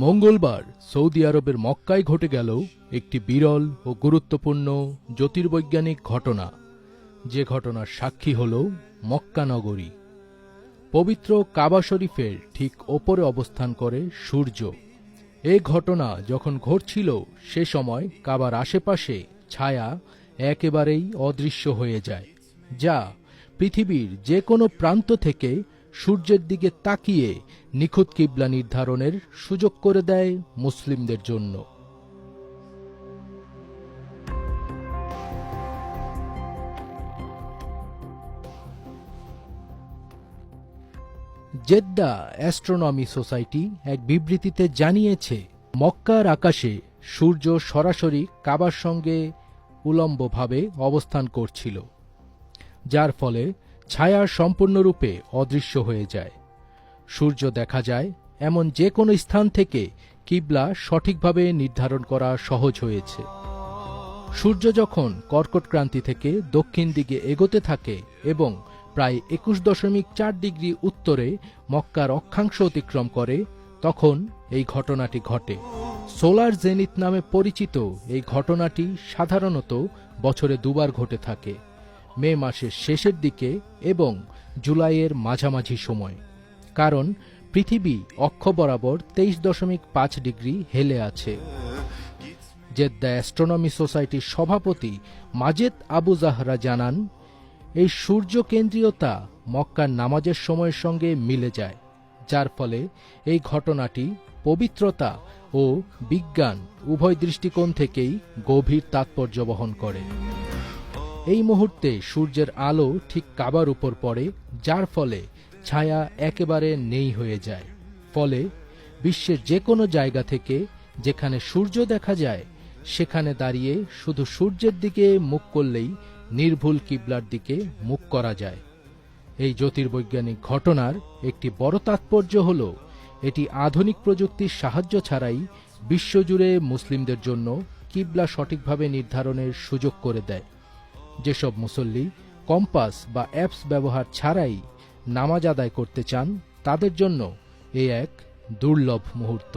মঙ্গলবার সৌদি আরবের মক্কায় ঘটে গেল একটি বিরল ও গুরুত্বপূর্ণ জ্যোতির্বৈজ্ঞানিক ঘটনা, যে ঘটনার সাক্ষী হল মক্কা নগরী। পবিত্র কাবা শরীফের ঠিক ওপরে অবস্থান করে সূর্য। এই ঘটনা যখন ঘটছিল সে সময় কাবার আশেপাশে ছায়া একেবারেই অদৃশ্য হয়ে যায়, যা পৃথিবীর যে কোনো প্রান্ত থেকে সূর্যের দিকে তাকিয়ে নিখুঁত কিবলা নির্ধারণের সুযোগ করে দেয় মুসলিমদের জন্য। জেদ্দা অ্যাস্ট্রোনমি সোসাইটি এক বিবৃতিতে জানিয়েছে, মক্কার আকাশে সূর্য সরাসরি কাবার সঙ্গে উলম্বভাবে অবস্থান করছিল, যার ফলে ছায়া সম্পূর্ণরূপে অদৃশ্য হয়ে যায়। সূর্য দেখা যায় এমন যে কোনো স্থান থেকে কিবলা সঠিকভাবে নির্ধারণ করা সহজ হয়েছে। সূর্য যখন কর্কটক্রান্তি থেকে দক্ষিণ দিকে এগোতে থাকে এবং প্রায় 21.4 ডিগ্রি উত্তরে মক্কার অক্ষাংশ অতিক্রম করে, তখন এই ঘটনাটি ঘটে। সোলার জেনিথ নামে পরিচিত এই ঘটনাটি সাধারণত বছরে দুবার ঘটে থাকে, মে মাসের শেষের দিকে এবং জুলাইয়ের মাঝামাঝি সময়, কারণ পৃথিবী অক্ষ বরাবর 23.5 ডিগ্রি হেলে আছে। জেদ্দা অ্যাস্ট্রোনমি সোসাইটির সভাপতি মাজেদ আবু জাহরা জানান, এই সূর্য কেন্দ্রীয়তা মক্কার নামাজের সময়ের সঙ্গে মিলে যায়, যার ফলে এই ঘটনাটি পবিত্রতা ও বিজ্ঞান উভয় দৃষ্টিকোণ থেকেই গভীর তাৎপর্য বহন করে। এই মুহূর্তে সূর্যের আলো ঠিক কাবার উপর পড়ে, যার ফলে ছায়া একেবারে নেই হয়ে যায়। ফলে বিশ্বের যে কোনো জায়গা থেকে যেখানে সূর্য দেখা যায়, সেখানে দাঁড়িয়ে শুধু সূর্যের দিকে মুখ করলেই নির্ভুল কিবলার দিকে মুখ করা যায়। এই জ্যোতির্বৈজ্ঞানিক ঘটনার একটি বড় তাৎপর্য হল, এটি আধুনিক প্রযুক্তির সাহায্য ছাড়াই বিশ্বজুড়ে মুসলিমদের জন্য কিবলা সঠিকভাবে নির্ধারণের সুযোগ করে দেয়। যেসব মুসল্লি কম্পাস বা অ্যাপস ব্যবহার ছাড়াই নামাজ আদায় করতে চান, তাদের জন্য এ এক দুর্লভ মুহূর্ত।